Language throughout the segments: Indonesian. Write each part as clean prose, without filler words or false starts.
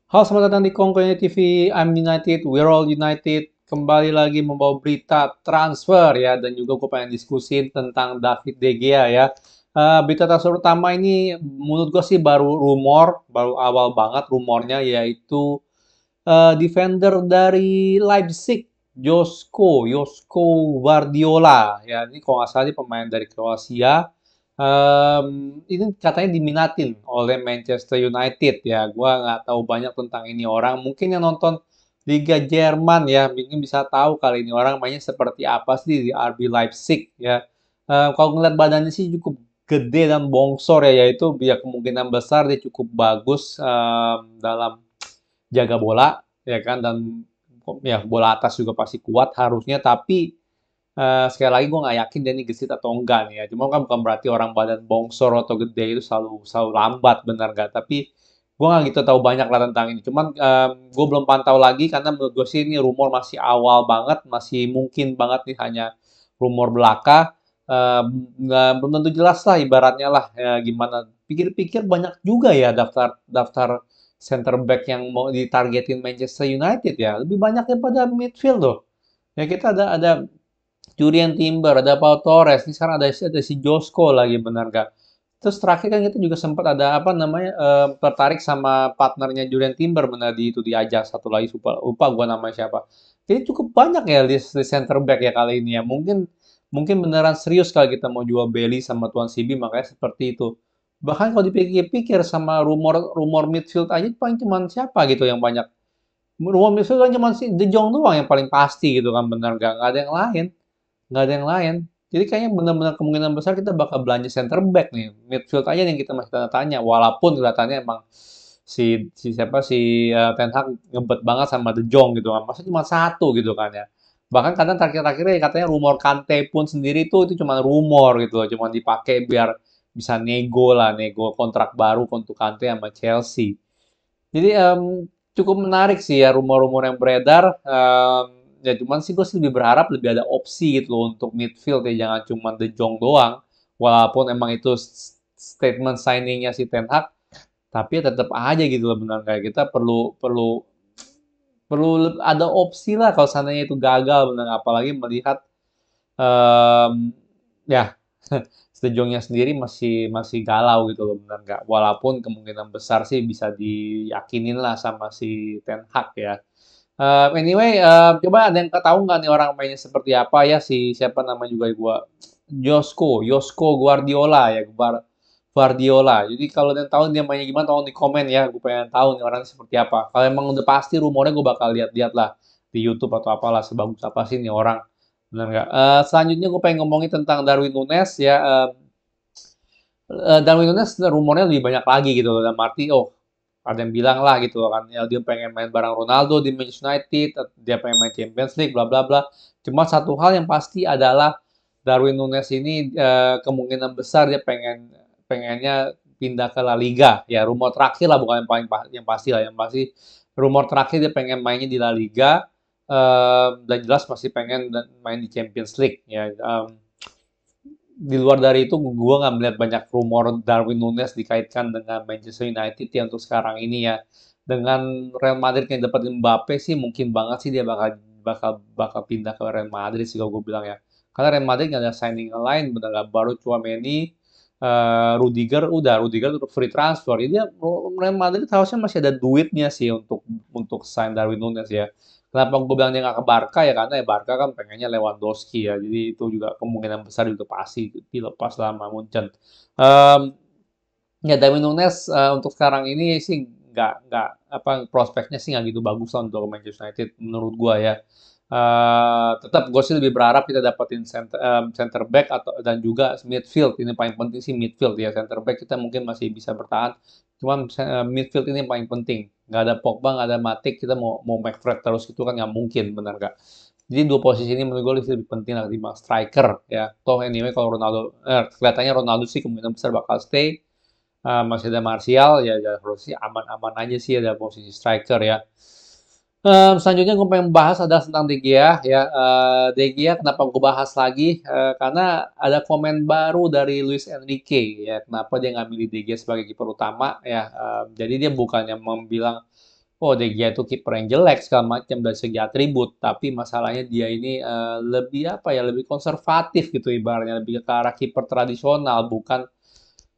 Halo, selamat datang di Kongkonya TV. I'm United, we're all United. Kembali lagi membawa berita transfer ya, dan juga gue pengen diskusin tentang David De Gea ya. Berita transfer utama ini menurut gue sih baru rumor, baru awal banget rumornya, yaitu defender dari Leipzig, Josko Guardiola ya. Ini kalau nggak salah dia pemain dari Kroasia. Ini katanya diminatin oleh Manchester United ya. Gua nggak tahu banyak tentang ini orang. Mungkin yang nonton Liga Jerman ya, mungkin bisa tahu kali ini orang mainnya seperti apa sih di RB Leipzig ya. Kalau ngeliat badannya sih cukup gede dan bongsor ya, yaitu ya kemungkinan besar dia cukup bagus dalam jaga bola ya kan, dan ya bola atas juga pasti kuat harusnya, tapi sekali lagi gue nggak yakin dia ini gesit atau enggak nih ya. Cuma kan bukan berarti orang badan bongsor atau gede itu selalu selalu lambat, benar nggak? Tapi gue nggak gitu tahu banyak lah tentang ini. Cuman gue belum pantau lagi karena menurut gue sih ini rumor masih awal banget, masih mungkin banget nih hanya rumor belaka. Belum tentu jelas lah ibaratnya lah ya, gimana. Pikir-pikir banyak juga ya daftar daftar center back yang mau ditargetin Manchester United ya. Lebih banyak daripada midfield loh. Ya kita ada Julian Timber, ada Pau Torres, ini sekarang ada si Josko lagi, benar gak? Terus terakhir kan kita juga sempat ada apa namanya, tertarik sama partnernya Julian Timber, benar, di itu di Ajax, satu lagi lupa, lupa gua namanya siapa. Jadi cukup banyak ya di center back ya kali ini ya. Mungkin mungkin beneran serius kalau kita mau jual Bailey sama Tuan Sibi, makanya seperti itu. Bahkan kalau dipikir-pikir sama rumor midfield aja paling cuman siapa gitu yang banyak. Rumor midfield kan cuma si De Jong doang yang paling pasti gitu kan, benar nggak ada yang lain, nggak ada yang lain. Jadi kayaknya benar-benar kemungkinan besar kita bakal belanja center back nih. Midfield aja yang kita masih tanya-tanya. Walaupun kelihatannya emang si siapa si Ten Hag ngebet banget sama De Jong gitu kan. Masa cuma satu gitu kan ya. Bahkan kadang terakhir-terakhir katanya rumor Kante pun sendiri itu cuma rumor gitu loh. Cuma dipakai biar bisa nego lah, nego kontrak baru untuk Kante sama Chelsea. Jadi cukup menarik sih ya rumor-rumor yang beredar. Ya cuman sih gue sih lebih berharap lebih ada opsi gitu loh untuk midfield ya, jangan cuma De Jong doang. Walaupun emang itu statement signingnya si Ten Hag, tapi ya tetap aja gitu loh, benar kayak kita perlu perlu perlu ada opsi lah kalau seandainya itu gagal, benar, apalagi melihat ya sejongnya sendiri masih masih galau gitu loh, benar nggak? Walaupun kemungkinan besar sih bisa diyakinin lah sama si Ten Hag ya. Anyway, coba ada yang tahu nggak nih orang mainnya seperti apa ya, si siapa nama juga gua, Josko Guardiola ya, Guardiola. Jadi kalau ada yang tahu dia mainnya gimana, tolong di komen ya. Gue pengen tahu nih orangnya seperti apa. Kalau emang udah pasti rumornya, gue bakal lihat-lihat lah di YouTube atau apalah, sebagus apa sih nih orang. Benar nggak? Selanjutnya gue pengen ngomongin tentang Darwin Nunes ya. Darwin Nunes rumornya lebih banyak lagi gitu loh. Dalam arti, oh ada yang bilang lah gitu loh kan, ya dia pengen main bareng Ronaldo di Manchester United, dia pengen main Champions League, bla bla bla. Cuma satu hal yang pasti adalah Darwin Nunes ini kemungkinan besar dia pengennya pindah ke La Liga. Ya rumor terakhir lah, bukan yang paling yang pasti lah, yang pasti rumor terakhir dia pengen mainnya di La Liga, dan jelas masih pengen main di Champions League ya. Di luar dari itu gue nggak melihat banyak rumor Darwin Nunes dikaitkan dengan Manchester United ya untuk sekarang ini ya. Dengan Real Madrid yang dapat Mbappe sih mungkin banget sih dia bakal bakal bakal pindah ke Real Madrid sih kalau gue bilang ya. Karena Real Madrid nggak ada signing lain, benar nggak, baru Tchouaméni, Rudiger untuk free transfer. Jadi Real Madrid harusnya masih ada duitnya sih untuk sign Darwin Nunes ya. Kenapa gue bilang dia nggak ke Barca ya, karena ya Barca kan pengennya Lewandowski ya, jadi itu juga kemungkinan besar juga pasti dilepas sama Munchen. Um, Ya Darwin Nunes untuk sekarang ini sih nggak apa, prospeknya sih nggak gitu bagus lah untuk Manchester United menurut gua ya. Tetap gue sih lebih berharap kita dapetin center back atau dan juga midfield. Ini paling penting sih midfield ya. Center back kita mungkin masih bisa bertahan. Cuman midfield ini yang paling penting. Nggak ada Pogba, nggak ada Matic, kita mau McFred terus gitu kan nggak mungkin, benar nggak? Jadi dua posisi ini menurut gue lebih penting lah di striker ya. Toh anyway kalau Ronaldo, kelihatannya Ronaldo sih kemungkinan besar bakal stay. Masih ada Martial ya, ya harusnya aman-aman aja sih ada posisi striker ya. Selanjutnya gue pengen bahas adalah tentang De Gea ya. De Gea kenapa gue bahas lagi? Karena ada komen baru dari Luis Enrique ya. Kenapa dia nggak milih De Gea sebagai kiper utama ya? Jadi dia bukannya membilang oh De Gea itu kiper yang jelek segala macam dari segi atribut, tapi masalahnya dia ini lebih apa ya, lebih konservatif gitu ibaratnya, lebih ke arah kiper tradisional, bukan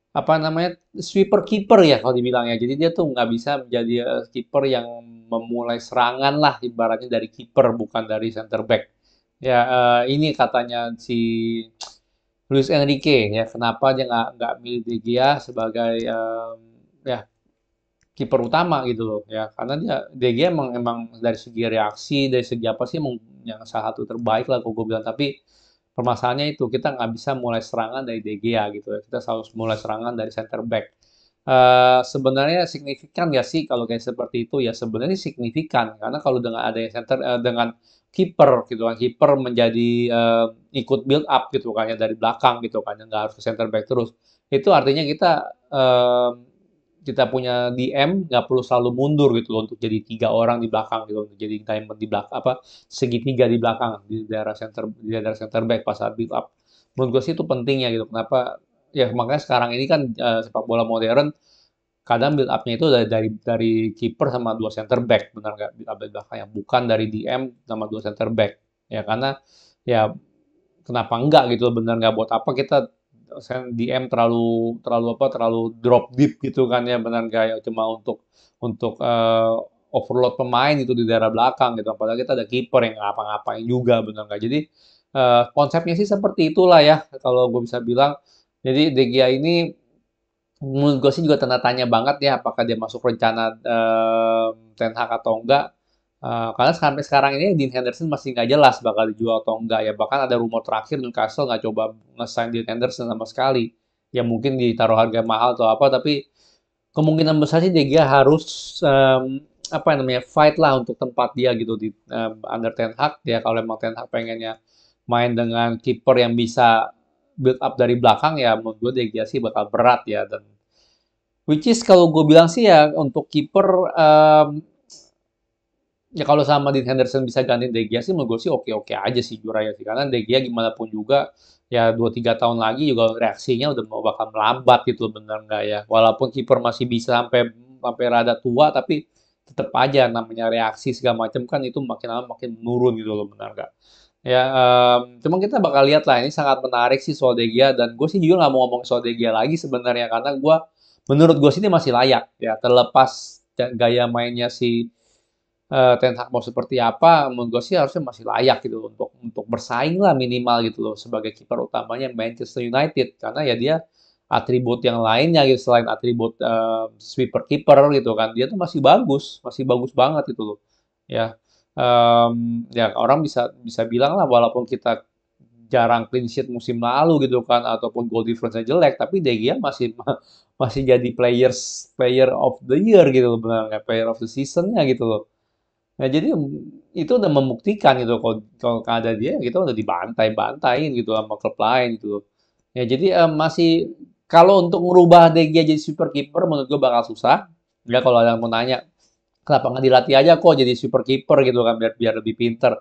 apa namanya, sweeper kiper ya kalau dibilang ya. Jadi dia tuh nggak bisa menjadi kiper yang memulai serangan lah ibaratnya dari kiper, bukan dari center back. Ya ini katanya si Luis Enrique ya, kenapa dia nggak milih De Gea sebagai ya kiper utama gitu loh ya, karena dia De Gea emang dari segi reaksi, dari segi apa sih emang yang salah satu terbaik lah kalau gue bilang, tapi permasalahannya itu kita nggak bisa mulai serangan dari De Gea gitu ya, kita harus mulai serangan dari center back. Sebenarnya signifikan nggak sih kalau kayak seperti itu? Ya sebenarnya signifikan karena kalau dengan ada center dengan kiper gitu kan, kiper menjadi ikut build up gitu kan ya dari belakang gitu kan, ya, nggak harus ke center back terus. Itu artinya eh, kita punya DM nggak perlu selalu mundur gitu loh untuk jadi 3 orang di belakang gitu, untuk jadi diamond di belakang apa, segitiga di belakang di daerah center back pas saat build up. Menurut gue sih itu pentingnya gitu. Kenapa? Ya makanya sekarang ini kan sepak bola modern kadang build up-nya itu dari kiper sama 2 center back, benar nggak, build up dari belakang yang bukan dari DM sama 2 center back. Ya karena ya kenapa enggak gitu, bener nggak, buat apa kita DM terlalu terlalu apa, terlalu drop deep gitu kan ya, benar nggak ya, cuma untuk overload pemain itu di daerah belakang gitu, apalagi kita ada kiper yang ngapa-ngapain juga, benar nggak. Jadi konsepnya sih seperti itulah ya kalau gue bisa bilang. Jadi De Gea ini menurut gue sih juga tanda tanya banget ya, apakah dia masuk rencana Ten Hag atau enggak. Karena sampai sekarang ini Dean Henderson masih nggak jelas bakal dijual atau enggak ya. Bahkan ada rumor terakhir Newcastle nggak coba nge-sign Dean Henderson sama sekali. Ya mungkin ditaruh harga mahal atau apa, tapi kemungkinan besar sih De Gea harus apa namanya, fight lah untuk tempat dia gitu di under Ten Hag ya. Kalau emang Ten Hag pengennya main dengan kiper yang bisa build up dari belakang, ya menurut gue De Gea sih bakal berat ya. Dan which is kalau gue bilang sih ya untuk kiper, ya kalau sama Dean Henderson bisa gantiin De Gea sih menurut gue sih oke-oke aja sih Juraya sih. Karena De Gea gimana pun juga ya 2-3 tahun lagi juga reaksinya udah mau bakal melambat gitu loh, bener nggak ya. Walaupun kiper masih bisa sampai sampai rada tua, tapi tetap aja namanya reaksi segala macam kan itu makin lama makin menurun gitu loh, benar nggak. Ya, cuma kita bakal lihat lah, ini sangat menarik sih soal De Gea, dan gue sih juga nggak mau ngomong soal De Gea lagi sebenarnya karena menurut gue sih ini masih layak ya, terlepas gaya mainnya si Ten Hag mau seperti apa, menurut gue sih harusnya masih layak gitu loh untuk bersaing lah minimal gitu loh sebagai kiper utamanya Manchester United, karena ya dia atribut yang lainnya gitu selain atribut sweeper kiper gitu kan, dia tuh masih bagus banget gitu loh ya. Ya orang bisa bisa bilang lah walaupun kita jarang clean sheet musim lalu gitu kan, ataupun goal difference-nya jelek, tapi De Gea masih masih jadi player of the year gitu loh, benar nggak, player of the season-nya gitu loh. Nah, jadi itu udah membuktikan gitu kalau kalau nggak ada dia kita udah dibantai-bantain gitu sama klub lain gitu loh. Ya jadi masih, kalau untuk merubah De Gea jadi super kiper menurut gue bakal susah. Ya kalau ada yang mau nanya kenapa nggak dilatih aja kok jadi super kiper gitu kan, biar biar lebih pinter.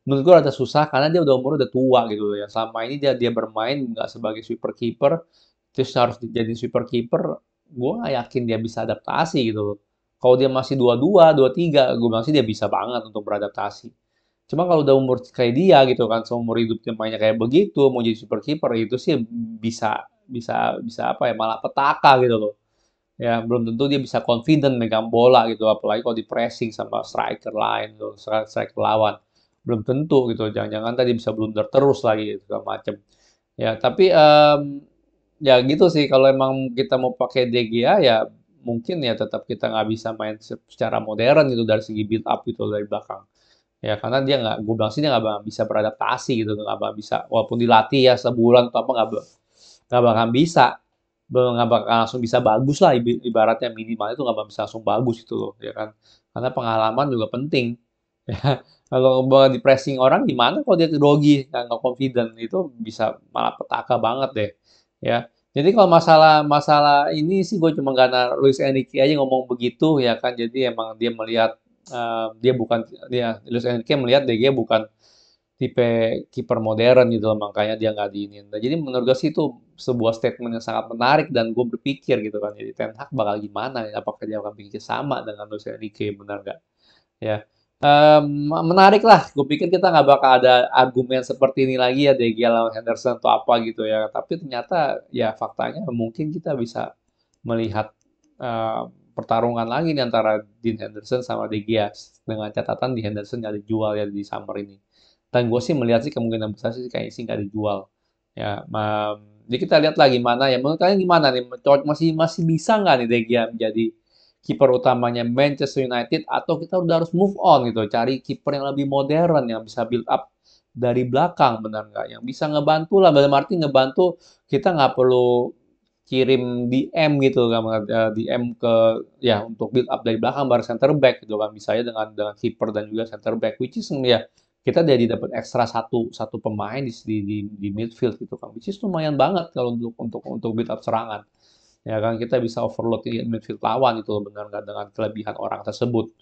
Menurut gue rada susah karena dia umurnya udah tua gitu loh ya. Selama ini dia dia bermain nggak sebagai super kiper, terus harus jadi super kiper, gue nggak yakin dia bisa adaptasi gitu loh. Kalau dia masih 22, 23, gue bilang sih dia bisa banget untuk beradaptasi. Cuma kalau udah umur kayak dia gitu kan, seumur hidup dia mainnya kayak begitu, mau jadi super kiper itu sih bisa bisa apa ya, malah petaka gitu loh. Ya belum tentu dia bisa confident megang bola gitu, apalagi kalau di pressing sama striker lain tuh, striker lawan. Belum tentu gitu, jangan-jangan tadi bisa blunder terus lagi gitu, segala macem. Ya, tapi ya gitu sih kalau emang kita mau pakai De Gea ya mungkin ya tetap kita nggak bisa main secara modern gitu dari segi build up gitu dari belakang. Ya karena dia nggak, gue bilang sih dia nggak bakal bisa beradaptasi gitu, nggak bakal bisa walaupun dilatih ya sebulan atau apa nggak bakal bisa, nggak bakal langsung bisa bagus lah, ibaratnya minimal itu nggak bakal bisa langsung bagus gitu loh ya kan, karena pengalaman juga penting. Ya, kalau bawa di pressing orang gimana kalau dia grogi, nggak confident, itu bisa malah petaka banget deh ya. Jadi kalau masalah masalah ini sih gue cuma karena Luis Enrique aja ngomong begitu ya kan, jadi emang dia melihat dia bukan, dia Luis Enrique melihat De Gea bukan tipe kiper modern gitu loh, makanya dia nggak diinin. Nah, jadi menurut gue sih itu sebuah statement yang sangat menarik dan gue berpikir gitu kan, jadi Ten Hag bakal gimana ya? Apakah dia akan bikin sama dengan Luis Enrique, benar nggak? Ya, menarik lah. Gue pikir kita nggak bakal ada argumen seperti ini lagi ya, De Gea lawan Henderson atau apa gitu ya. Tapi ternyata ya faktanya mungkin kita bisa melihat eh, pertarungan lagi nih antara Dean Henderson sama De Gea, dengan catatan di Henderson nggak dijual ya di summer ini. Dan gue sih melihat sih kemungkinan besar sih kayaknya sih nggak dijual. Ya, jadi kita lihat lagi gimana ya. Menurut kalian gimana nih? Masih masih bisa nggak nih De Gea menjadi kiper utamanya Manchester United, atau kita udah harus move on gitu, cari kiper yang lebih modern yang bisa build up dari belakang, benar nggak? Yang bisa ngebantu lah, dalam arti ngebantu kita nggak perlu kirim DM gitu kan, DM ke ya untuk build up dari belakang baru center back gitu kan, bisa ya dengan kiper dan juga center back, which is ya kita jadi dapat ekstra satu satu pemain di midfield gitu kan, which is lumayan banget kalau untuk build up serangan. Ya kan kita bisa overload di midfield lawan itu loh, benar nggak, dengan kelebihan orang tersebut.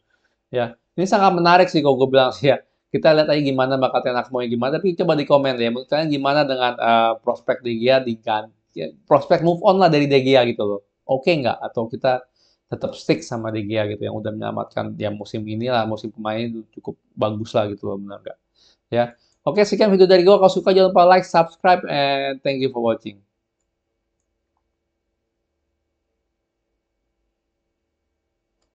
Ya, ini sangat menarik sih kalau gue bilang sih ya. Kita lihat aja gimana bakat Ten Hag mau gimana, tapi coba di komen ya. Menurut kalian gimana dengan prospek De Gea ya, prospek move on lah dari De Gea gitu loh. Oke nggak? Atau kita tetap stick sama De Gea gitu yang udah menyelamatkan ya musim ini lah, musim kemarin itu cukup bagus lah gitu loh, benar nggak? Ya. Oke, sekian video dari gue. Kalau suka jangan lupa like, subscribe, and thank you for watching.